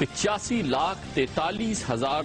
85,43,000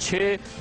6,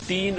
3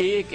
1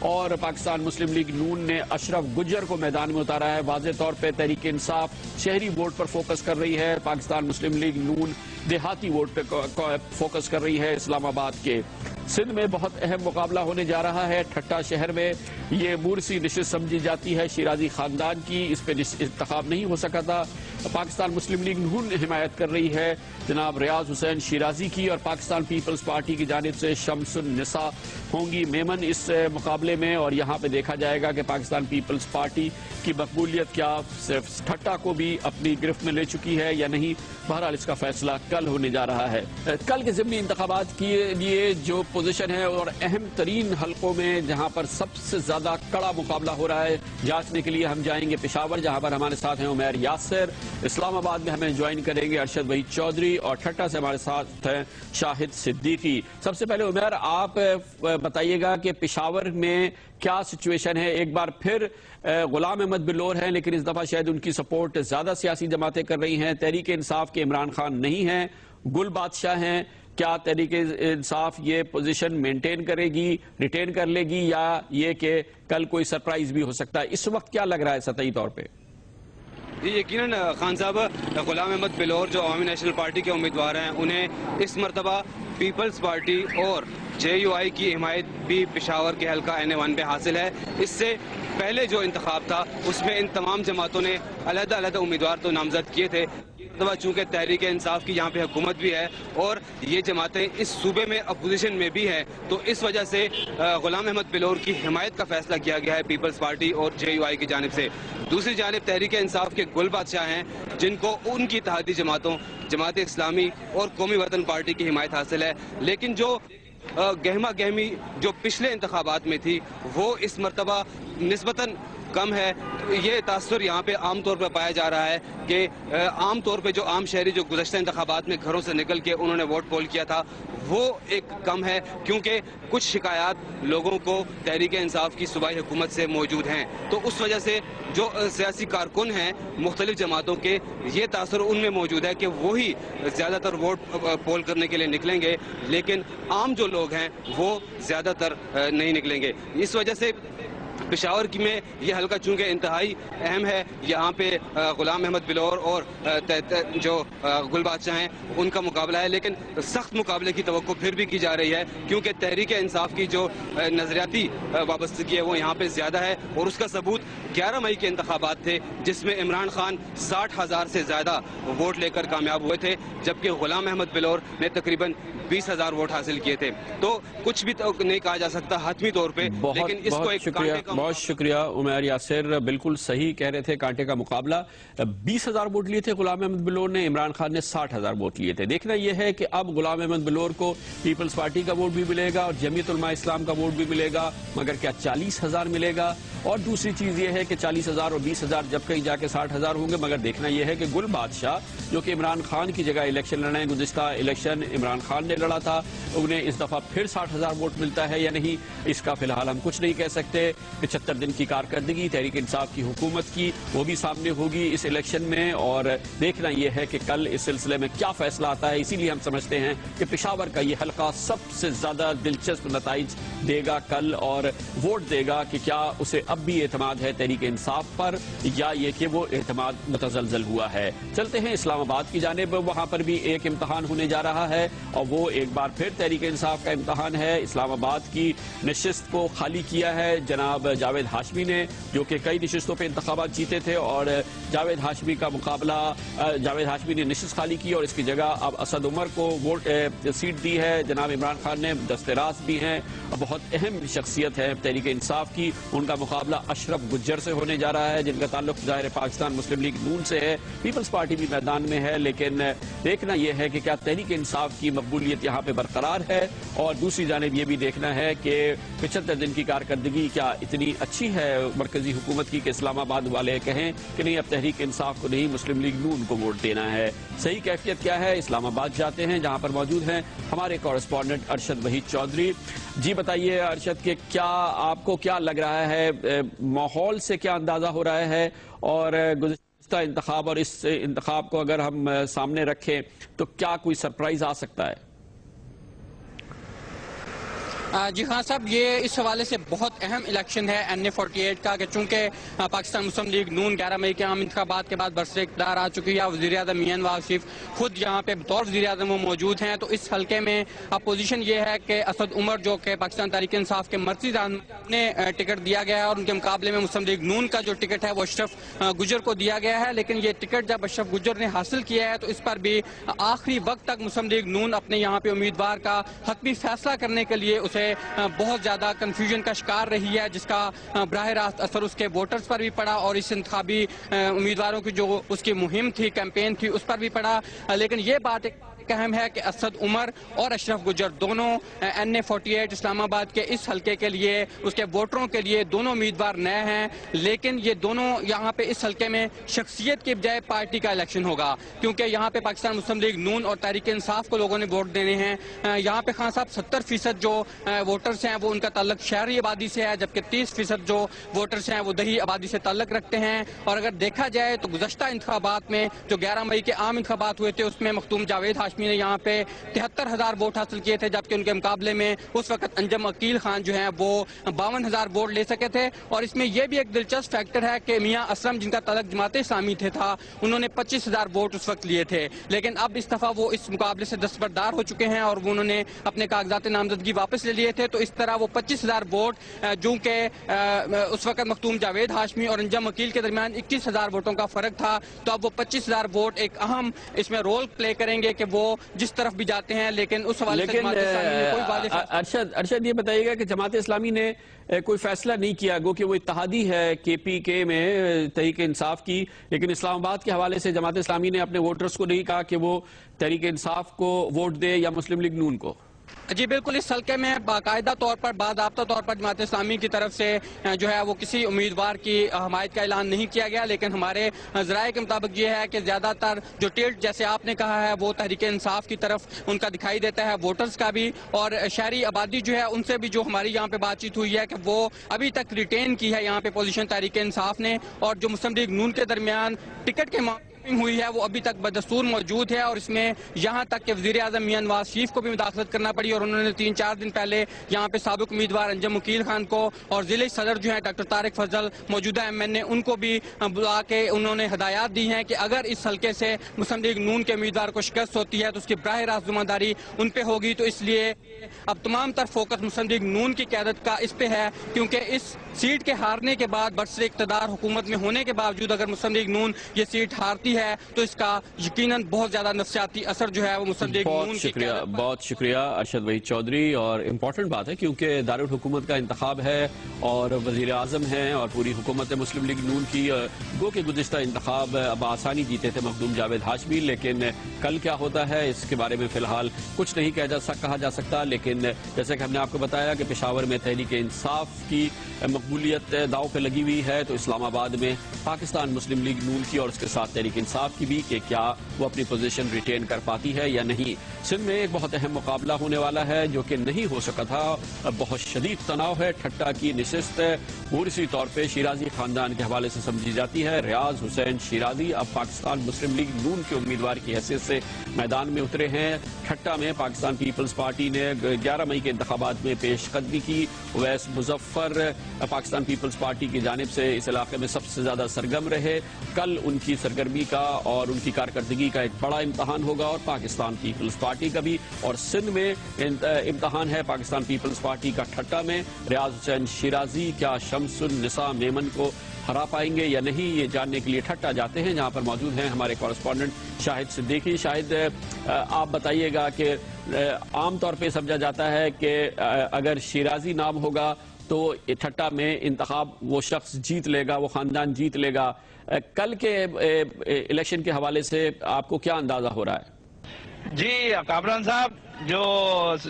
اور پاکستان مسلم لیگ نون نے اشرف گجر کو میدان میں اتارا ہے. واضح طور پہ تحریک انصاف شہری ووٹ پر فوکس کر رہی ہے, پاکستان مسلم لیگ نون دیہاتی ووٹ پہ فوکس کر رہی ہے. اسلام آباد کے سندھ میں بہت اہم مقابلہ ہونے جا رہا ہے. ٹھٹا شہر میں یہ مورسی نشست سمجھی جاتی ہے شیرازی خاندان کی, اس پہ انتخاب نہیں ہو سکا تھا. پاکستان مسلم لیگ نون حمایت کر رہی ہے جناب ریاض حسین شیرازی کی, اور پاکستان پیپلز پارٹی کی جانب سے شمس النساء ہوں گی میمن اس مقابلے میں. اور یہاں پہ دیکھا جائے گا کہ پاکستان پیپلز پارٹی کی مقبولیت کیا صرف ٹھٹا کو بھی اپنی گرفت میں لے چکی ہے یا نہیں. بہرحال اس کا فیصلہ کل ہونے جا رہا ہے. کل کے ضمنی انتخابات کے لیے جو پوزیشن ہے اور اہم ترین حلقوں میں جہاں پر سب سے زیادہ کڑا مقابلہ ہو رہا ہے, جانچنے کے لیے ہم جائیں گے پشاور, جہاں پر ہمارے ساتھ ہیں عمیر یاسر. اسلام آباد میں ہمیں جوائن کریں گے ارشد وحید چودھری, اور ٹھٹا سے ہمارے ساتھ ہیں شاہد صدیقی. سب سے پہلے عمیر آپ بتائیے گا کہ پشاور میں کیا سچویشن ہے. ایک بار پھر غلام احمد بلور ہیں, لیکن اس دفعہ شاید ان کی سپورٹ زیادہ سیاسی جماعتیں کر رہی ہیں. تحریک انصاف کے عمران خان نہیں ہیں, گل بادشاہ ہیں. کیا تحریک انصاف یہ پوزیشن مینٹین کرے گی, ریٹین کر لے گی, یا یہ کہ کل کوئی سرپرائز بھی ہو سکتا ہے؟ اس وقت کیا لگ رہا ہے سطحی طور پہ؟ جی یقیناً خان صاحب, غلام احمد بلور جو عوامی نیشنل پارٹی کے امیدوار ہیں, انہیں اس مرتبہ پیپلز پارٹی اور JUI کی حمایت بھی پشاور کے حلقہ N1 پہ حاصل ہے. اس سے پہلے جو انتخاب تھا اس میں ان تمام جماعتوں نے علیحدہ علیحدہ امیدوار تو نامزد کیے تھے. چونکہ تحریک انصاف کی یہاں پہ حکومت بھی ہے اور یہ جماعتیں اس صوبے میں اپوزیشن میں بھی ہیں, تو اس وجہ سے غلام احمد بلور کی حمایت کا فیصلہ کیا گیا ہے پیپلز پارٹی اور JUI کی جانب سے. دوسری جانب تحریک انصاف کے گل بادشاہ ہیں, جن کو ان کی اتحادی جماعتوں جماعت اسلامی اور قومی وطن پارٹی کی حمایت حاصل ہے. لیکن جو گہما گہمی جو پچھلے انتخابات میں تھی وہ اس مرتبہ نسبتاً کم ہے. یہ تاثر یہاں پہ عام طور پہ پایا جا رہا ہے کہ عام طور پہ جو عام شہری جو گزشتہ انتخابات میں گھروں سے نکل کے انہوں نے ووٹ پول کیا تھا وہ ایک کم ہے, کیونکہ کچھ شکایات لوگوں کو تحریک انصاف کی صوبائی حکومت سے موجود ہیں. تو اس وجہ سے جو سیاسی کارکن ہیں مختلف جماعتوں کے, یہ تاثر ان میں موجود ہے کہ وہی زیادہ تر ووٹ پول کرنے کے لیے نکلیں گے, لیکن عام جو لوگ ہیں وہ زیادہ تر نہیں نکلیں گے. اس وجہ سے پشاور کی میں یہ حلقہ چونکہ انتہائی اہم ہے, یہاں پہ غلام احمد بلور اور جو گل بادشاہ ہیں ان کا مقابلہ ہے, لیکن سخت مقابلے کی توقع پھر بھی کی جا رہی ہے, کیونکہ تحریک انصاف کی جو نظریاتی وابستگی ہے وہ یہاں پہ زیادہ ہے. اور اس کا ثبوت 11 مئی کے انتخابات تھے جس میں عمران خان 60,000 سے زیادہ ووٹ لے کر کامیاب ہوئے تھے, جبکہ غلام احمد بلور نے تقریباً 20,000 ووٹ حاصل کیے تھے. تو کچھ بھی نہیں کہا جا سکتا حتمی طور پہ, لیکن اس کو ایک بہت شکریہ عمیر یاسر, بالکل صحیح کہہ رہے تھے. کانٹے کا مقابلہ 20,000 ووٹ لیے تھے غلام احمد بلور نے, عمران خان نے 60,000 ووٹ لیے تھے. دیکھنا یہ ہے کہ اب غلام احمد بلور کو پیپلز پارٹی کا ووٹ بھی ملے گا اور جمعیت علماء اسلام کا ووٹ بھی ملے گا, مگر کیا 40,000 ملے گا؟ اور دوسری چیز یہ ہے کہ 40,000 اور 20,000 جب کہیں جا کے 60,000 ہوں گے, مگر دیکھنا یہ ہے کہ گل بادشاہ جو کہ عمران خان کی جگہ الیکشن لڑے ہیں, گزشتہ الیکشن عمران خان نے لڑا تھا, انہیں اس دفعہ پھر 60,000 ووٹ ملتا ہے یا نہیں, اس کا فی الحال ہم کچھ نہیں کہہ سکتے. 75 دن کی کارکردگی تحریک انصاف کی حکومت کی وہ بھی سامنے ہوگی اس الیکشن میں, اور دیکھنا یہ ہے کہ کل اس سلسلے میں کیا فیصلہ آتا ہے. اسی لیے ہم سمجھتے ہیں کہ پشاور کا یہ حلقہ سب سے زیادہ دلچسپ نتائج دے گا کل, اور ووٹ دے گا کہ کیا اسے اب بھی اعتماد ہے تحریک انصاف پر, یا یہ کہ وہ اعتماد متزلزل ہوا ہے. چلتے ہیں اسلام آباد کی جانب, وہاں پر بھی ایک امتحان ہونے جا رہا ہے, اور وہ ایک بار پھر تحریک انصاف کا امتحان ہے. اسلام آباد کی نشست کو خالی کیا ہے جناب جاوید ہاشمی نے, جو کہ کئی نشستوں پہ انتخابات جیتے تھے, اور جاوید ہاشمی کا مقابلہ, جاوید ہاشمی نے نشست خالی کی اور اس کی جگہ اب اسد عمر کو ووٹ سیٹ دی ہے. جناب عمران خان نے دستراز بھی ہیں, بہت اہم شخصیت ہے تحریک انصاف کی. ان کا مقابلہ اشرف گجر سے ہونے جا رہا ہے, جن کا تعلق ظاہر پاکستان مسلم لیگ نون سے ہے. پیپلز پارٹی بھی میدان میں ہے, لیکن دیکھنا یہ ہے کہ کیا تحریک انصاف کی مقبولیت یہاں پہ برقرار ہے, اور دوسری جانب یہ بھی دیکھنا ہے کہ 75 دن کی کارکردگی کیا اتنی اچھی ہے مرکزی حکومت کی کہ اسلام آباد والے کہیں کہ نہیں اب تحریک انصاف کو نہیں مسلم لیگ نون کو ووٹ دینا ہے. صحیح کیفیت کیا ہے؟ اسلام آباد جاتے ہیں جہاں پر موجود ہیں ہمارے کورسپونڈنٹ ارشد وحید چودھری. جی بتائیے ارشد کہ کیا آپ کو کیا لگ رہا ہے, ماحول سے کیا اندازہ ہو رہا ہے, اور گزشتہ انتخاب اور اس انتخاب کو اگر ہم سامنے رکھیں تو کیا کوئی سرپرائز آ سکتا ہے؟ جی ہاں صاحب، یہ اس حوالے سے بہت اہم الیکشن ہے NA48 کا، کہ چونکہ پاکستان مسلم لیگ نون 11 مئی کے عام انتخابات کے بعد برسر اقتدار آ چکی ہے، وزیر اعظم میاں نواز شریف خود یہاں پہ بطور وزیر اعظم وہ موجود ہیں، تو اس حلقے میں اپوزیشن یہ ہے کہ اسد عمر جو کہ پاکستان تحریک انصاف کے مرکزی نے ٹکٹ دیا گیا ہے، اور ان کے مقابلے میں مسلم لیگ نون کا جو ٹکٹ ہے وہ اشرف گجر کو دیا گیا ہے، لیکن یہ ٹکٹ جب اشرف گجر نے حاصل کیا ہے تو اس پر بھی آخری وقت تک مسلم لیگ نون اپنے یہاں پہ امیدوار کا حتمی فیصلہ کرنے کے لیے اسے بہت زیادہ کنفیوژن کا شکار رہی ہے، جس کا براہ راست اثر اس کے ووٹرز پر بھی پڑا اور اس انتخابی امیدواروں کی جو اس کی مہم تھی، کیمپین تھی، اس پر بھی پڑا۔ لیکن یہ بات اہم ہے کہ اسد عمر اور اشرف گجر دونوں NA48 اسلام آباد کے اس حلقے کے لیے، اس کے ووٹروں کے لیے دونوں امیدوار نئے ہیں، لیکن یہ دونوں یہاں پہ اس حلقے میں شخصیت کے بجائے پارٹی کا الیکشن ہوگا، کیونکہ یہاں پہ پاکستان مسلم لیگ نون اور تحریک انصاف کو لوگوں نے ووٹ دینے ہیں۔ یہاں پہ خان صاحب 70% جو ووٹرز ہیں وہ ان کا تعلق شہری آبادی سے ہے، جبکہ 30% جو ووٹرز ہیں وہ دیہی آبادی سے تعلق رکھتے ہیں۔ اور اگر دیکھا جائے تو گزشتہ انتخابات میں جو 11 مئی کے عام انتخابات ہوئے تھے، اس میں مختوم جاوید ہاشمی نے یہاں پہ 73,000 ووٹ حاصل کیے تھے، جبکہ ان کے مقابلے میں اس وقت انجم عقیل خان جو ہیں وہ 52,000 ووٹ لے سکے تھے۔ اور اس میں یہ بھی ایک دلچسپ فیکٹر ہے کہ میاں اسلم، جن کا تعلق جماعت اسلامی سے تھا، انہوں نے 25,000 ووٹ اس وقت لیے تھے، لیکن اب اس دفعہ وہ اس مقابلے سے دستبردار ہو چکے ہیں اور انہوں نے اپنے کاغذات نامزدگی واپس لے لیے تھے۔ تو اس طرح وہ 25,000 ووٹ جو کہ اس وقت مختوم جاوید ہاشمی اور انجم عقیل کے درمیان 21,000 ووٹوں کا فرق تھا، تو اب وہ 25,000 ووٹ ایک اہم اس میں رول پلے کریں گے کہ وہ جس طرف بھی جاتے ہیں۔ لیکن اس حوالے سے جماعت اسلامی نے کوئی واضح ارشد یہ بتائیے گا کہ جماعت اسلامی نے کوئی فیصلہ نہیں کیا، گو کہ وہ اتحادی ہے KPK میں تحریک انصاف کی، لیکن اسلام آباد کے حوالے سے جماعت اسلامی نے اپنے ووٹرز کو نہیں کہا کہ وہ تحریک انصاف کو ووٹ دے یا مسلم لیگ نون کو۔ جی بالکل، اس حلقے میں باقاعدہ طور پر باضابطہ طور پر جماعت اسلامی کی طرف سے جو ہے وہ کسی امیدوار کی حمایت کا اعلان نہیں کیا گیا، لیکن ہمارے ذرائع کے مطابق یہ ہے کہ زیادہ تر جو ٹلٹ جیسے آپ نے کہا ہے وہ تحریک انصاف کی طرف ان کا دکھائی دیتا ہے، ووٹرز کا بھی، اور شہری آبادی جو ہے ان سے بھی جو ہماری یہاں پہ بات چیت ہوئی ہے کہ وہ ابھی تک ریٹین کی ہے یہاں پہ پوزیشن تحریک انصاف نے، اور جو مسلم لیگ نون کے درمیان ٹکٹ کے ہوئی ہے وہ ابھی تک بدستور موجود ہے، اور اس میں یہاں تک کہ وزیر اعظم میاں نواز شریف کو بھی مداخلت کرنا پڑی، اور انہوں نے 3-4 دن پہلے یہاں پہ سابق امیدوار انجم عقیل خان کو اور ضلعی صدر جو ہیں ڈاکٹر طارق فضل موجودہ MN ان کو بھی بلا کے انہوں نے ہدایات دی ہیں کہ اگر اس حلقے سے مسلم لیگ نون کے امیدوار کو شکست ہوتی ہے تو اس کی براہ راست ذمہ داری ان پہ ہوگی۔ تو اس لیے اب تمام تر فوکس مسلم لیگ نون کی قیادت کا اس پہ ہے، کیونکہ اس سیٹ کے ہارنے کے بعد برسر اقتدار حکومت میں ہونے کے باوجود اگر مسلم لیگ نون یہ سیٹ ہارتی ہے تو اس کا یقیناً بہت زیادہ نفسیاتی اثر جو ہے وہ مسلم لیگ نون کی قیادت پر۔ بہت شکریہ ارشد وحید چودھری، اور امپورٹنٹ بات ہے کیونکہ دارالحکومت کا انتخاب ہے اور وزیر اعظم ہیں اور پوری حکومت مسلم لیگ نون کی، گو کہ گزشتہ انتخاب اب آسانی جیتے تھے مخدوم جاوید ہاشمی، لیکن کل کیا ہوتا ہے اس کے بارے میں فی الحال کچھ نہیں کہا جا سکتا، لیکن جیسے کہ ہم نے آپ کو بتایا کہ پشاور میں تحریک انصاف کی مقبولیت داؤ پہ لگی ہوئی ہے، تو اسلام آباد میں پاکستان مسلم لیگ نون کی اور اس کے ساتھ تحریک انصاف کی بھی کہ کیا وہ اپنی پوزیشن ریٹین کر پاتی ہے یا نہیں۔ سندھ میں ایک بہت اہم مقابلہ ہونے والا ہے جو کہ نہیں ہو سکا تھا، بہت شدید تناؤ ہے، ٹھٹا کی نشست پوری طور پہ شیرازی خاندان کے حوالے سے سمجھی جاتی ہے۔ ریاض حسین شیرازی اب پاکستان مسلم لیگ نون کے امیدوار کی حیثیت سے میدان میں اترے ہیں۔ ٹھٹا میں پاکستان پیپلز پارٹی نے 11 مئی کے انتخابات میں پیش قدمی کی، اویس مظفر پاکستان پیپلز پارٹی کی جانب سے اس علاقے میں سب سے زیادہ سرگرم رہے۔ کل ان کی سرگرمی کا اور ان کی کارکردگی کا ایک بڑا امتحان ہوگا، اور پاکستان پیپلز پارٹی کا بھی، اور سندھ میں امتحان ہے پاکستان پیپلز پارٹی کا ٹھٹا میں۔ ریاض حسین شیرازی کیا شمس النساء میمن کو ہرا پائیں گے یا نہیں، یہ جاننے کے لیے ٹھٹا جاتے ہیں جہاں پر موجود ہیں ہمارے کورسپونڈنٹ شاہد صدیقی۔ شاہد، آپ بتائیے گا کہ عام طور پہ سمجھا جاتا ہے کہ اگر شیرازی نام ہوگا تو ٹھٹا میں انتخاب وہ شخص جیت لے گا، وہ خاندان جیت لے گا۔ کل کے الیکشن کے حوالے سے آپ کو کیا اندازہ ہو رہا ہے؟ جی کامران صاحب، جو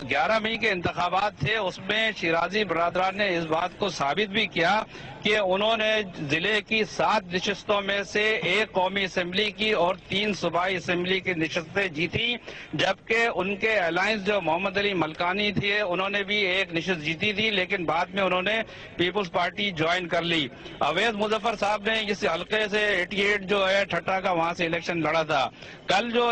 11 مئی کے انتخابات تھے اس میں شیرازی برادران نے اس بات کو ثابت بھی کیا کہ انہوں نے ضلع کی 7 نشستوں میں سے 1 قومی اسمبلی کی اور 3 صوبائی اسمبلی کی نشستیں جیتی، جبکہ ان کے الائنس جو محمد علی ملکانی تھے انہوں نے بھی 1 نشست جیتی تھی، لیکن بعد میں انہوں نے پیپلز پارٹی جوائن کر لی۔ اویس مظفر صاحب نے اس حلقے سے 88 جو ہے ٹھٹا کا وہاں سے الیکشن لڑا تھا۔ کل جو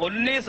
19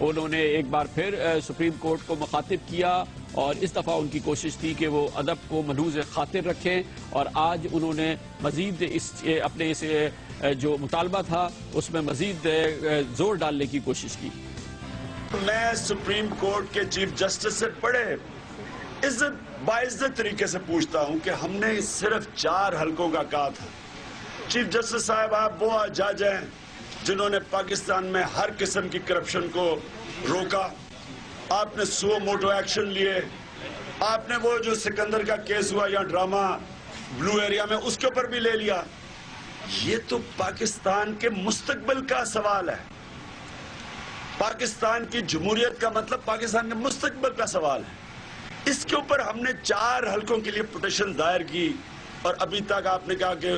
انہوں نے ایک بار پھر سپریم کورٹ کو مخاطب کیا اور اس دفعہ ان کی کوشش تھی کہ وہ ادب کو ملحوظ خاطر رکھیں، اور آج انہوں نے مزید اپنے اس جو مطالبہ تھا اس میں مزید زور ڈالنے کی کوشش کی۔ میں سپریم کورٹ کے چیف جسٹس سے بڑے باعزت طریقے سے پوچھتا ہوں کہ ہم نے صرف 4 حلقوں کا کہا تھا۔ چیف جسٹس صاحب، آپ وہ جج ہیں جنہوں نے پاکستان میں ہر قسم کی کرپشن کو روکا، آپ نے سو موٹو ایکشن لیے، آپ نے وہ جو سکندر کا کیس ہوا یا ڈرامہ بلو ایریا میں اس کے اوپر بھی لے لیا۔ یہ تو پاکستان کے مستقبل کا سوال ہے، پاکستان کی جمہوریت کا مطلب پاکستان کے مستقبل کا سوال ہے۔ اس کے اوپر ہم نے 4 حلقوں کے لیے پٹیشن دائر کی، اور ابھی تک آپ نے کہا کہ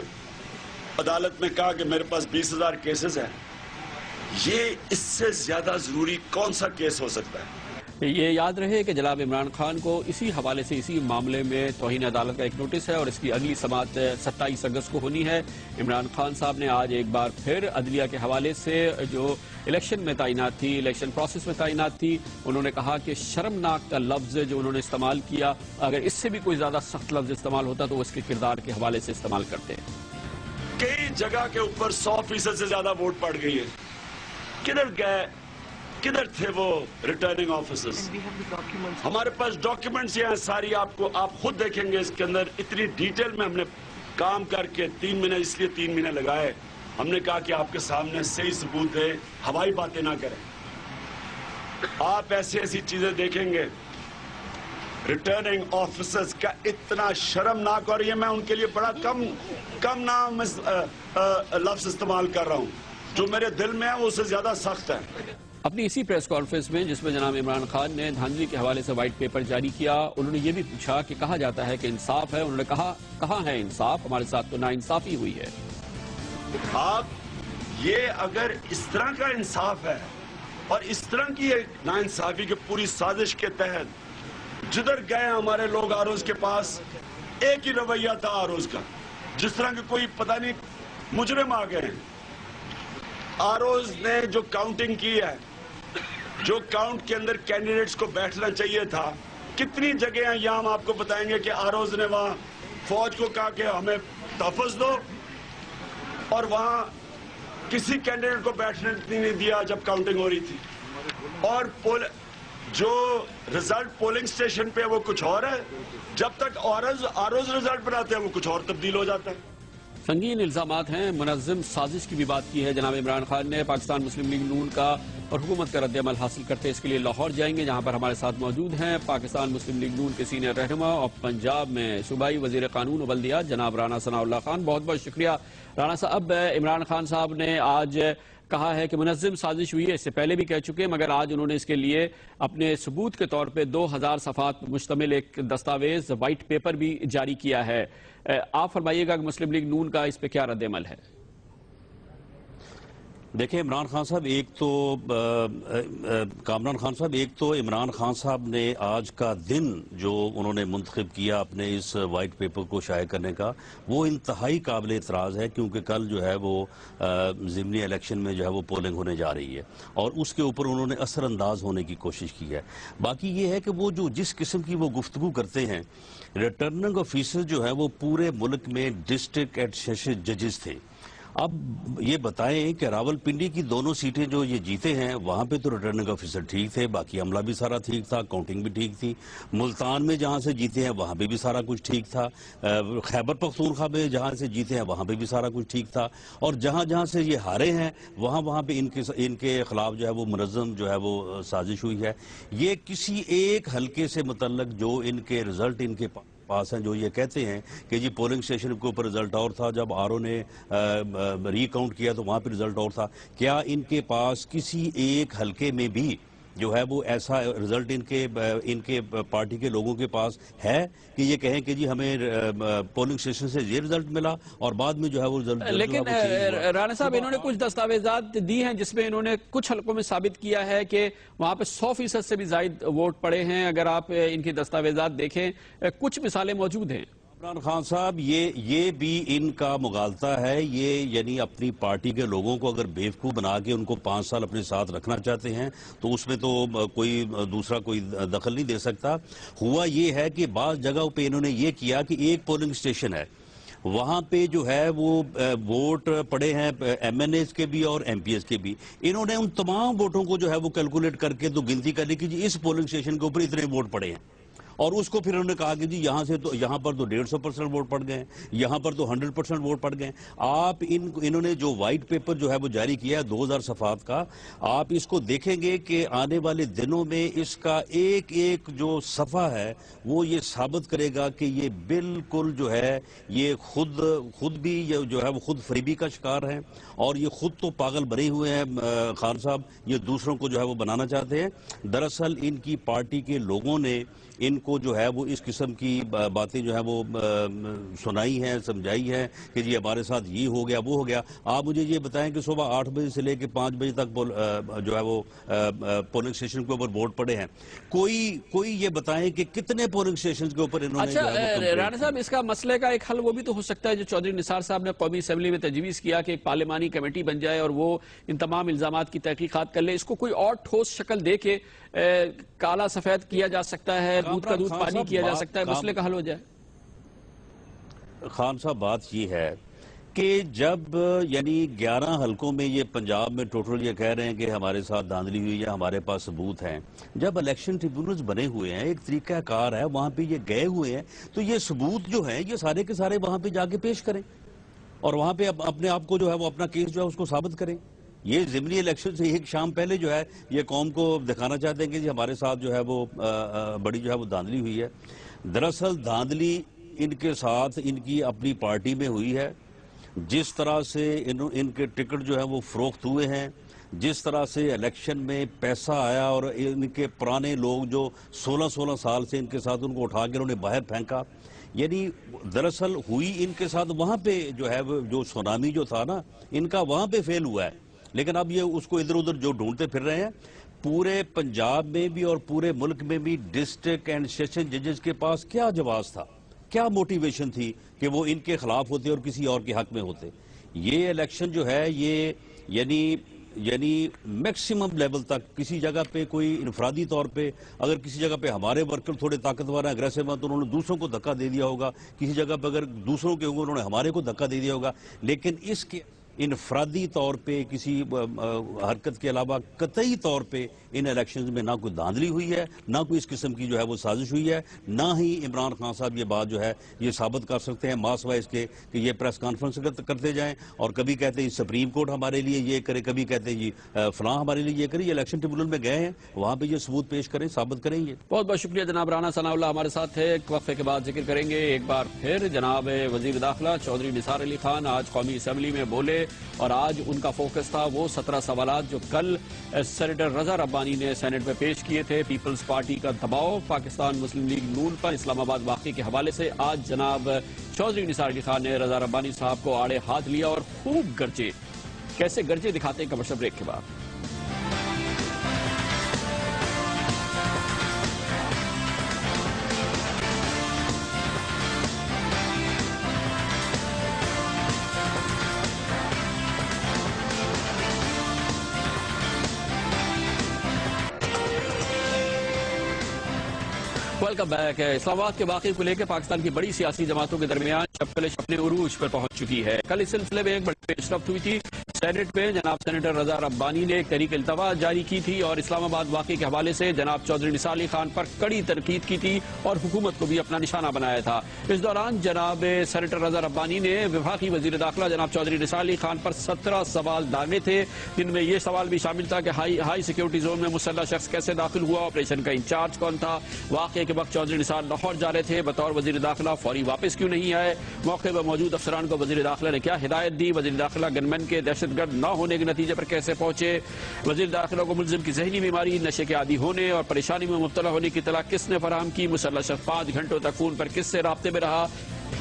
عدالت میں کہا کہ میرے پاس 20,000 کیسز ہیں۔ یہ اس سے زیادہ ضروری کون سا کیس ہو سکتا ہے؟ یہ یاد رہے کہ جناب عمران خان کو اسی حوالے سے اسی معاملے میں توہین عدالت کا ایک نوٹس ہے، اور اس کی اگلی سماعت 27 اگست کو ہونی ہے۔ عمران خان صاحب نے آج ایک بار پھر عدلیہ کے حوالے سے جو الیکشن میں تعینات تھی، الیکشن پروسیس میں تعینات تھی، انہوں نے کہا کہ شرمناک کا لفظ جو انہوں نے استعمال کیا، اگر اس سے بھی کوئی زیادہ سخت لفظ استعمال ہوتا تو وہ اس کے کردار کے حوالے سے استعمال کرتے ہیں۔ کئی جگہ کے اوپر 100% سے زیادہ ووٹ پڑ گئی ہے، کدھر گئے، کدھر تھے وہ ریٹرننگ آفیسرز؟ ہمارے پاس ڈاکیومنٹس ہیں ساری، آپ خود دیکھیں گے اس کے اندر اتنی ڈیٹیل میں ہم نے کام کر کے 3 مہینے، اس لیے 3 مہینے لگائے۔ ہم نے کہا کہ آپ کے سامنے صحیح ثبوت ہے، ہوائی باتیں نہ کریں۔ آپ ایسی چیزیں دیکھیں گے، ریٹرننگ آفیسرز کا اتنا شرمناک، اور یہ میں ان کے لیے بڑا کم نام لفظ استعمال کر رہا ہوں، جو میرے دل میں ہے وہ اس سے زیادہ سخت ہے۔ اپنی اسی پریس کانفرنس میں جس میں جناب عمران خان نے دھاندلی کے حوالے سے وائٹ پیپر جاری کیا، انہوں نے یہ بھی پوچھا کہ کہا جاتا ہے کہ انصاف ہے، انہوں نے کہا کہاں ہے انصاف؟ ہمارے ساتھ تو ناانصافی ہوئی ہے۔ آپ یہ اگر اس طرح کا انصاف ہے اور اس طرح کی ناانصافی کی پوری سازش کے تحت جدھر گئے ہمارے لوگ آروز کے پاس، ایک ہی رویہ تھا آروز کا، جس طرح کہ کوئی پتہ نہیں مجرم آ گئے ہیں۔ آروز نے جو کاؤنٹنگ کی ہے، جو کاؤنٹ کے اندر کینڈیڈیٹس کو بیٹھنا چاہیے تھا، کتنی جگہ ہیں یہاں ہم آپ کو بتائیں گے کہ آروز نے وہاں فوج کو کہا کہ ہمیں تحفظ دو، اور وہاں کسی کینڈیڈیٹ کو بیٹھنے نہیں دیا جب کاؤنٹنگ ہو رہی تھی، اور جو رزلٹ پولنگ سٹیشن پہ وہ کچھ اور ہے، جب تک آروز رزلٹ بناتے ہیں وہ کچھ اور تبدیل ہو جاتا ہے۔ سنگین الزامات ہیں، منظم سازش کی بھی بات کی ہے جناب عمران خان نے۔ پاکستان مسلم لیگ نون کا اور حکومت کا رد عمل حاصل کرتے اس کے لیے لاہور جائیں گے، جہاں پر ہمارے ساتھ موجود ہیں پاکستان مسلم لیگ نون کے سینئر رہنما اور پنجاب میں صوبائی وزیر قانون و بلدیات جناب رانا ثناء اللہ خان۔ بہت بہت شکریہ رانا صاحب۔ عمران خان صاحب نے آج کہا ہے کہ منظم سازش ہوئی ہے، اس سے پہلے بھی کہہ چکے ہیں، مگر آج انہوں نے اس کے لیے اپنے ثبوت کے طور پہ 2000 صفحات مشتمل ایک دستاویز وائٹ پیپر بھی جاری کیا ہے۔ آپ فرمائیے گا کہ مسلم لیگ نون کا اس پہ کیا رد عمل ہے؟ دیکھیں عمران خان صاحب، کامران خان صاحب، ایک تو عمران خان صاحب نے آج کا دن جو انہوں نے منتخب کیا اپنے اس وائٹ پیپر کو شائع کرنے کا، وہ انتہائی قابل اعتراض ہے، کیونکہ کل جو ہے وہ ضمنی الیکشن میں جو ہے وہ پولنگ ہونے جا رہی ہے، اور اس کے اوپر انہوں نے اثر انداز ہونے کی کوشش کی ہے۔ باقی یہ ہے کہ وہ جو جس قسم کی وہ گفتگو کرتے ہیں، ریٹرننگ آفیسر جو ہے وہ پورے ملک میں ڈسٹرکٹ اینڈ سیشن ججز تھے۔ اب یہ بتائیں کہ راول پنڈی کی دونوں سیٹیں جو یہ جیتے ہیں وہاں پہ تو ریٹرننگ آفیسر ٹھیک تھے، باقی عملہ بھی سارا ٹھیک تھا، کاؤنٹنگ بھی ٹھیک تھی۔ ملتان میں جہاں سے جیتے ہیں وہاں پہ بھی سارا کچھ ٹھیک تھا، خیبر پختونخوا میں جہاں سے جیتے ہیں وہاں پہ بھی سارا کچھ ٹھیک تھا، اور جہاں جہاں سے یہ ہارے ہیں وہاں پہ ان کے خلاف جو ہے وہ منظم جو ہے وہ سازش ہوئی ہے۔ یہ کسی ایک حلقے سے متعلق جو ان کے رزلٹ ان کے پاس ہیں، جو یہ کہتے ہیں کہ جی پولنگ سٹیشن کے اوپر رزلٹ اور تھا، جب آر او نے ری کاؤنٹ کیا تو وہاں پہ رزلٹ اور تھا، کیا ان کے پاس کسی ایک حلقے میں بھی جو ہے وہ ایسا رزلٹ ان کے پارٹی کے لوگوں کے پاس ہے کہ یہ کہیں کہ جی ہمیں پولنگ سٹیشن سے یہ رزلٹ ملا اور بعد میں جو ہے وہ رزلٹ؟ لیکن رانا صاحب انہوں نے کچھ دستاویزات دی ہیں جس میں انہوں نے کچھ حلقوں میں ثابت کیا ہے کہ وہاں پہ 100% سے بھی زائد ووٹ پڑے ہیں۔ اگر آپ ان کی دستاویزات دیکھیں کچھ مثالیں موجود ہیں۔ عمران خان صاحب یہ بھی ان کا مغالطہ ہے، یہ یعنی اپنی پارٹی کے لوگوں کو اگر بیوقوف بنا کے ان کو 5 سال اپنے ساتھ رکھنا چاہتے ہیں تو اس میں تو کوئی دوسرا کوئی دخل نہیں دے سکتا۔ ہوا یہ ہے کہ بعض جگہوں پہ انہوں نے یہ کیا کہ ایک پولنگ اسٹیشن ہے، وہاں پہ جو ہے وہ ووٹ پڑے ہیں ایم این ایز کے بھی اور ایم پی ایز کے بھی، انہوں نے ان تمام ووٹوں کو جو ہے وہ کیلکولیٹ کر کے تو گنتی کرنے کی جی اس پولنگ اسٹیشن کے اوپر اتنے ووٹ پڑے ہیں، اور اس کو پھر انہوں نے کہا کہ جی یہاں پر تو 150% ووٹ پڑ گئے ہیں، یہاں پر تو 100% ووٹ پڑ گئے ہیں۔ آپ انہوں نے جو وائٹ پیپر جو ہے وہ جاری کیا ہے 2000 صفحات کا، آپ اس کو دیکھیں گے کہ آنے والے دنوں میں اس کا ایک ایک جو صفحہ ہے وہ یہ ثابت کرے گا کہ یہ بالکل جو ہے یہ خود بھی جو ہے وہ خود فریبی کا شکار ہیں، اور یہ خود تو پاگل بنے ہوئے ہیں خان صاحب، یہ دوسروں کو جو ہے وہ بنانا چاہتے ہیں۔ دراصل ان کی پارٹی کے لوگوں نے ان کو جو ہے وہ اس قسم کی باتیں جو ہے وہ سنائی ہیں، سمجھائی ہیں کہ جی ہمارے ساتھ یہ ہو گیا وہ ہو گیا۔ آپ مجھے یہ بتائیں کہ صبح 8 بجے سے لے کے 5 بجے تک جو ہے وہ پولنگ اسٹیشن کے اوپر ووٹ پڑے ہیں، کوئی یہ بتائیں کہ کتنے پولنگ اسٹیشن کے اوپر انہوں نے اچھا رانا صاحب، اس کا مسئلے کا ایک حل وہ بھی تو ہو سکتا ہے جو چودھری نثار صاحب نے قومی اسمبلی میں تجویز کیا کہ ایک پارلیمانی کمیٹی بن جائے اور وہ ان تمام الزامات کی تحقیقات کر لے، اس کو کوئی اور ٹھوس شکل دے کے کالا سفید کیا جا سکتا ہے، دودھ کا دودھ پانی کیا جا سکتا ہے، مسئلے کا حل ہو جائے۔ خان صاحب بات یہ ہے کہ جب یعنی 11 حلقوں میں یہ پنجاب میں ٹوٹل یہ کہہ رہے ہیں کہ ہمارے ساتھ دھاندلی ہوئی ہے، ہمارے پاس ثبوت ہیں، جب الیکشن ٹریبیونلز بنے ہوئے ہیں، ایک طریقہ کار ہے، وہاں پہ یہ گئے ہوئے ہیں، تو یہ ثبوت جو ہیں یہ سارے کے سارے وہاں پہ جا کے پیش کریں اور وہاں پہ اپنے آپ کو جو ہے وہ اپنا کیس جو ہے اس کو ثابت کریں۔ یہ ضمنی الیکشن سے ایک شام پہلے جو ہے یہ قوم کو دکھانا چاہتے ہیں کہ جی ہمارے ساتھ جو ہے وہ بڑی جو ہے وہ دھاندلی ہوئی ہے۔ دراصل دھاندلی ان کے ساتھ ان کی اپنی پارٹی میں ہوئی ہے، جس طرح سے ان کے ٹکٹ جو ہے وہ فروخت ہوئے ہیں، جس طرح سے الیکشن میں پیسہ آیا اور ان کے پرانے لوگ جو 16 سال سے ان کے ساتھ ان کو اٹھا کے انہوں نے باہر پھینکا، یعنی دراصل ہوئی ان کے ساتھ وہاں پہ جو ہے جو سونامی جو تھا نا ان کا وہاں پہ فیل ہوا ہے، لیکن اب یہ اس کو ادھر ادھر جو ڈھونڈتے پھر رہے ہیں۔ پورے پنجاب میں بھی اور پورے ملک میں بھی ڈسٹرکٹ اینڈ سیشن ججز کے پاس کیا جواز تھا، کیا موٹیویشن تھی کہ وہ ان کے خلاف ہوتے اور کسی اور کے حق میں ہوتے؟ یہ الیکشن جو ہے یہ یعنی میکسیمم لیول تک کسی جگہ پہ کوئی انفرادی طور پہ اگر کسی جگہ پہ ہمارے ورکر تھوڑے طاقتور ہیں، اگریسو ہیں، تو انہوں نے دوسروں کو دھکا دے دیا ہوگا، کسی جگہ پہ اگر دوسروں کے ہوں گے انہوں نے ہمارے کو دھکا دے دیا ہوگا، لیکن اس کے انفرادی طور پہ کسی حرکت کے علاوہ قطعی طور پہ ان الیکشنز میں نہ کوئی دھاندلی ہوئی ہے، نہ کوئی اس قسم کی جو ہے وہ سازش ہوئی ہے، نہ ہی عمران خان صاحب یہ بات جو ہے یہ ثابت کر سکتے ہیں ماس وائز کے کہ یہ پریس کانفرنس کرتے جائیں اور کبھی کہتے ہیں سپریم کورٹ ہمارے لیے یہ کرے، کبھی کہتے ہیں جی فلاں ہمارے لیے یہ کرے۔ یہ الیکشن ٹریبیونل میں گئے ہیں، وہاں پہ یہ ثبوت پیش کریں، ثابت کریں۔ یہ بہت بہت شکریہ جناب رانا ثناء اللہ ہمارے ساتھ ہے۔ ایک وقفے کے بعد ذکر کریں گے ایک بار پھر جناب وزیر داخلہ چودھری نثار علی خان آج قومی اسمبلی میں بولے اور آج ان کا فوکس تھا وہ 17 سوالات جو کل سینیٹر رضا ربانی نے سینٹ میں پیش کیے تھے، پیپلز پارٹی کا دباؤ پاکستان مسلم لیگ نون پر اسلام آباد واقعے کے حوالے سے۔ آج جناب چودھری نثار علی خان نے رضا ربانی صاحب کو آڑے ہاتھ لیا اور خوب گرجے، کیسے گرجے دکھاتے ہیں کمرشل بریک کے بعد۔ Welcome back. اسلام آباد کے واقعے کو لے کے پاکستان کی بڑی سیاسی جماعتوں کے درمیان شپکلش اپنے عروج پر پہنچ چکی ہے۔ کل اس سلسلے میں ایک بڑی پیش رفت ہوئی تھی، سینٹ میں جناب سینیٹر رضا ربانی نے ایک تحریک التوا جاری کی تھی اور اسلام آباد واقعے کے حوالے سے جناب چودھری نثار علی خان پر کڑی تنقید کی تھی اور حکومت کو بھی اپنا نشانہ بنایا تھا۔ اس دوران جناب سینیٹر رضا ربانی نے وفاقی وزیر داخلہ جناب چودھری نثار علی خان پر 17 سوال داغے تھے، جن میں یہ سوال بھی شامل تھا کہ ہائی سیکیورٹی زون میں مسلح شخص کیسے داخل ہوا، آپریشن کا انچارج کون تھا، واقعے کے وقت چودھری نثار لاہور جا رہے تھے، بطور وزیر داخلہ فوری واپس کیوں نہیں آئے، موقع پر موجود افسران کو وزیر داخلہ نے کیا ہدایت دی، وزیر داخلہ گنمین کے دہشت گرد نہ ہونے کے نتیجے پر کیسے پہنچے، وزیر داخلہ کو ملزم کی ذہنی بیماری، نشے کے عادی ہونے اور پریشانی میں مبتلا ہونے کی اطلاع کس نے فراہم کی، مسلح شخص 5 گھنٹوں تک فون پر کس سے رابطے میں رہا،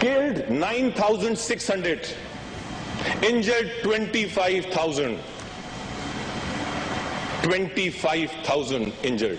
Killed 9,600, injured 25,000 injured।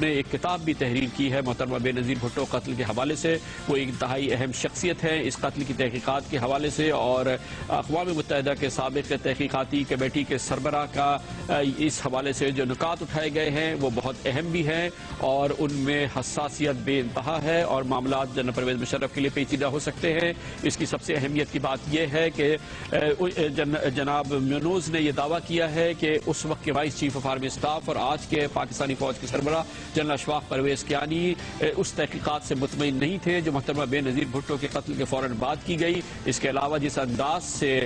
نے ایک کتاب بھی تحریر کی ہے محترمہ بے نظیر بھٹو قتل کے حوالے سے. وہ ایک انتہائی اہم شخصیت ہے اس قتل کی تحقیقات کے حوالے سے, اور اقوام متحدہ کے سابق تحقیقاتی کمیٹی کے سربراہ کا اس حوالے سے جو نکات اٹھائے گئے ہیں وہ بہت اہم بھی ہیں, اور ان میں حساسیت بے انتہا ہے, اور معاملات جنرل پرویز مشرف کے لیے پیچیدہ ہو سکتے ہیں. اس کی سب سے اہمیت کی بات یہ ہے کہ جناب منوز نے یہ دعویٰ کیا ہے کہ اس وقت کے vice chief of army staff اور آج کے پاکستانی فوج کے سربراہ جنرل اشفاق پرویز کیانی اس تحقیقات سے مطمئن نہیں تھے جو محترمہ بے نظیر بھٹو کے قتل کے فوراً بعد کی گئی. اس کے علاوہ جس انداز سے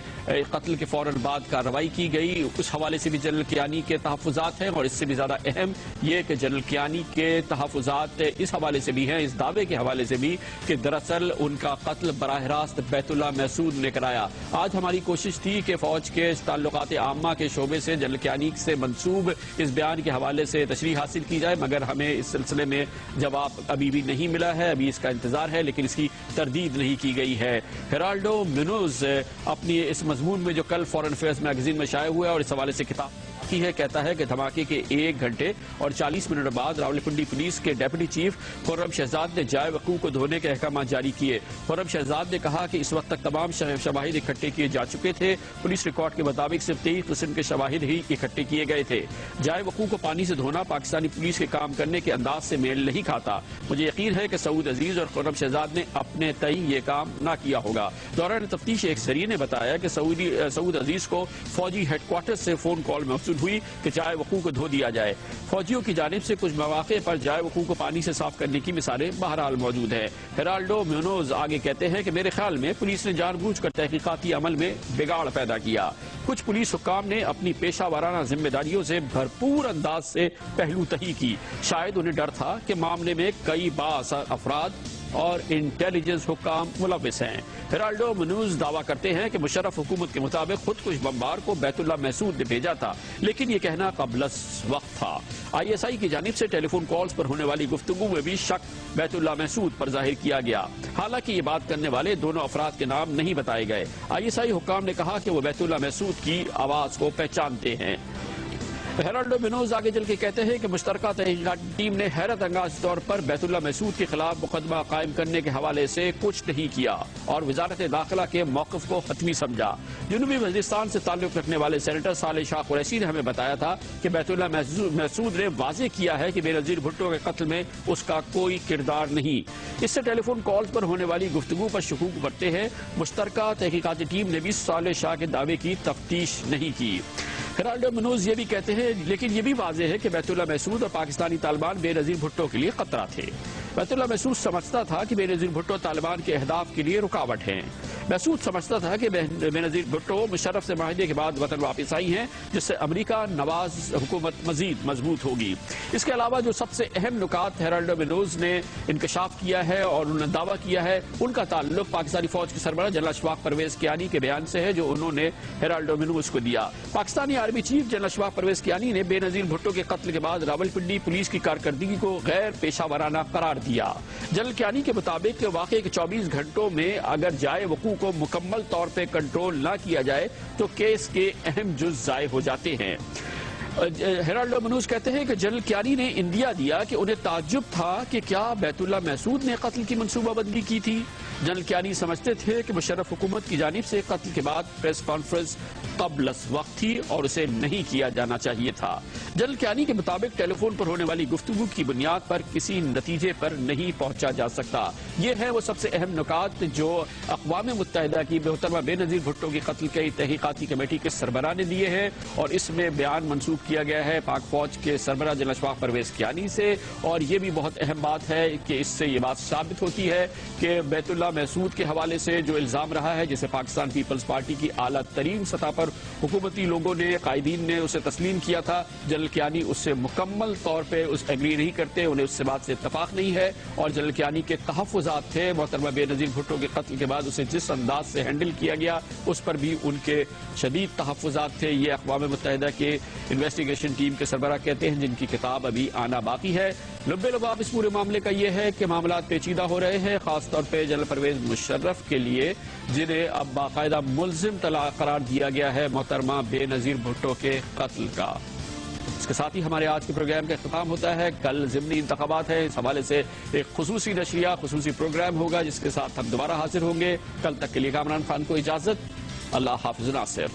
قتل کے فوراً بعد کارروائی کی گئی اس حوالے سے بھی جنرل کیانی کے تحفظات ہیں, اور اس سے بھی زیادہ اہم یہ کہ جنرل کیانی کے تحفظات اس حوالے سے بھی ہیں, اس دعوے کے حوالے سے بھی, کہ دراصل ان کا قتل براہ راست بیت اللہ محسود نے کرایا. آج ہماری کوشش تھی کہ فوج کے تعلقات عامہ کے شعبے سے جنرل کیانی سے منسوب اس بیان کے حوالے سے تشریح حاصل کی جائے, مگر ہمیں اس سلسلے میں جواب ابھی بھی نہیں ملا ہے, ابھی اس کا انتظار ہے, لیکن اس کی تردید نہیں کی گئی ہے. ہیرالڈو منوز اپنی اس مضمون میں جو کل فورن افیئرز میگزین میں شائع ہوا ہے اور اس حوالے سے کتاب کی ہے, کہتا ہے کہ دھماکے کے 1 گھنٹے اور 40 منٹ بعد راولپنڈی پولیس کے ڈیپٹی چیف خرم شہزاد نے جائے وقوع کو دھونے کے احکامات جاری کیے. خرم شہزاد نے کہا کہ اس وقت تک تمام شواہد اکٹھے کیے جا چکے تھے. پولیس ریکارڈ کے مطابق صرف 23 قسم کے شواہد ہی اکٹھے کیے گئے تھے. جائے وقوع کو پانی سے دھونا پاکستانی پولیس کے کام کرنے کے انداز سے میل نہیں کھاتا. مجھے یقین ہے کہ سعود عزیز اور خرم شہزاد نے اپنے تئیں یہ کام نہ کیا ہوگا. دوران تفتیش ایک ذریعے نے بتایا کہ سعود عزیز کو فوجی ہیڈ کوارٹر سے فون کال موصول ہوئی کہ جائے وقوع کو دھو دیا جائے. فوجیوں کی جانب سے کچھ مواقع پر جائے وقوع کو پانی سے صاف کرنے کی مثالیں بہرحال موجود ہیں. ہیرالڈو منوز آگے کہتے ہیں کہ میرے خیال میں پولیس نے جان بوجھ کر تحقیقاتی عمل میں بگاڑ پیدا کیا. کچھ پولیس حکام نے اپنی پیشہ ورانہ ذمہ داریوں سے بھرپور انداز سے پہلو تہی کی. شاید انہیں ڈر تھا کہ معاملے میں کئی بااثر افراد اور انٹیلیجنس حکام ملوث ہیں. ہیرالڈو منوز دعویٰ کرتے ہیں کہ مشرف حکومت کے مطابق خود کش بمبار کو بیت اللہ محسود نے بھیجا تھا, لیکن یہ کہنا قبل وقت تھا. ISI کی جانب سے ٹیلی فون کالز پر ہونے والی گفتگو میں بھی شک بیت اللہ محسود پر ظاہر کیا گیا, حالانکہ یہ بات کرنے والے دونوں افراد کے نام نہیں بتائے گئے. ISI حکام نے کہا کہ وہ بیت اللہ محسود کی آواز کو پہچانتے ہیں. ہیرالڈو منوز آگے چل کے کہتے ہیں کہ مشترکہ تحقیقاتی ٹیم نے حیرت انگیز طور پر بیت اللہ محسود کے خلاف مقدمہ قائم کرنے کے حوالے سے کچھ نہیں کیا اور وزارت داخلہ کے موقف کو حتمی سمجھا. جنوبی وزیرستان سے تعلق رکھنے والے سینیٹر صالح شاہ قریشی نے ہمیں بتایا تھا کہ بیت اللہ محسود نے واضح کیا ہے کہ بے نظیر بھٹو کے قتل میں اس کا کوئی کردار نہیں. اس سے ٹیلی فون کالز پر ہونے والی گفتگو پر شکوک بڑھتے ہیں. مشترکہ تحقیقاتی ٹیم نے بھی صالح شاہ کے دعوے کی تفتیش نہیں کی. ہیرالڈو منوز یہ بھی کہتے ہیں لیکن یہ بھی واضح ہے کہ بیت اللہ محسود اور پاکستانی طالبان بے نظیر بھٹو کے لیے خطرہ تھے. بیت اللہ محسود سمجھتا تھا کہ بے نظیر بھٹو طالبان کے اہداف کے لیے رکاوٹ ہیں. محسود سمجھتا تھا کہ بے نظیر بھٹو مشرف سے معاہدے کے بعد وطن واپس آئی ہیں, جس سے امریکہ نواز حکومت مزید مضبوط ہوگی. اس کے علاوہ جو سب سے اہم نکات ہیرالڈو منوز نے انکشاف کیا ہے اور انہوں نے دعویٰ کیا ہے ان کا تعلق پاکستانی فوج کے سربراہ جنرل اشفاق پرویز کیانی کے بیان سے ہے جو انہوں نے ہیرالڈو منوز کو دیا. پاکستانی army chief general Ashfaq Parvez Kayani نے بے نظیر بھٹو کے قتل کے بعد راولپنڈی پولیس کی کارکردگی کو غیر پیشہ ورانہ قرار دیا. جنرل کیانی کے مطابق واقعے کے 24 گھنٹوں میں اگر جائے وقوع کو مکمل طور پہ کنٹرول نہ کیا جائے تو کیس کے اہم جز ضائع ہو جاتے ہیں. ہیرالڈو منوز کہتے ہیں کہ جنرل کیانی نے اندیا دیا کہ انہیں تعجب تھا کہ کیا بیت اللہ محسود نے قتل کی منصوبہ بندی کی تھی. جنرل کیانی سمجھتے تھے کہ مشرف حکومت کی جانب سے قتل کے بعد پریس کانفرنس قبل وقت تھی اور اسے نہیں کیا جانا چاہیے تھا. جنرل کیانی کے مطابق ٹیلی فون پر ہونے والی گفتگو کی بنیاد پر کسی نتیجے پر نہیں پہنچا جا سکتا. یہ ہے وہ سب سے اہم نکات جو اقوام متحدہ کی محترمہ بے نظیر بھٹو کے قتل کی تحقیقاتی کمیٹی کے سربراہ نے دیے ہیں, اور اس میں بیان منسوخ کیا گیا ہے پاک فوج کے سربراہ جنرل اشفاق پرویز کیانی سے. اور یہ بھی بہت اہم بات ہے کہ اس سے یہ بات ثابت ہوتی ہے کہ بیت اللہ محسود کے حوالے سے جو الزام رہا ہے جسے پاکستان پیپلز پارٹی کی اعلیٰ ترین سطح پر حکومتی لوگوں نے قائدین نے اسے تسلیم کیا تھا, جنرل کیانی اس سے مکمل طور پہ ایگری نہیں کرتے, انہیں اس سے بات سے اتفاق نہیں ہے. اور جنرل کیانی کے تحفظات تھے محترمہ بے نظیر بھٹو کے قتل کے بعد اسے جس انداز سے ہینڈل کیا گیا اس پر بھی ان کے شدید تحفظات تھے. یہ اقوام متحدہ کے انویسٹیگیشن ٹیم کے سربراہ کہتے ہیں جن کی کتاب ابھی آنا باقی ہے. لب لباب اس پورے معاملے کا یہ ہے کہ معاملات پیچیدہ ہو رہے ہیں, خاص طور پہ جنرل پرویز مشرف کے لیے جنہیں اب باقاعدہ ملزم قرار دیا گیا ہے محترمہ بے نظیر بھٹو کے قتل کا. اس کے ساتھ ہی ہمارے آج کے پروگرام کا اختتام ہوتا ہے. کل ضمنی انتخابات ہیں, اس حوالے سے ایک خصوصی نشریہ, خصوصی پروگرام ہوگا جس کے ساتھ ہم دوبارہ حاضر ہوں گے. کل تک کے لیے کامران خان کو اجازت. اللہ حافظ ناصر.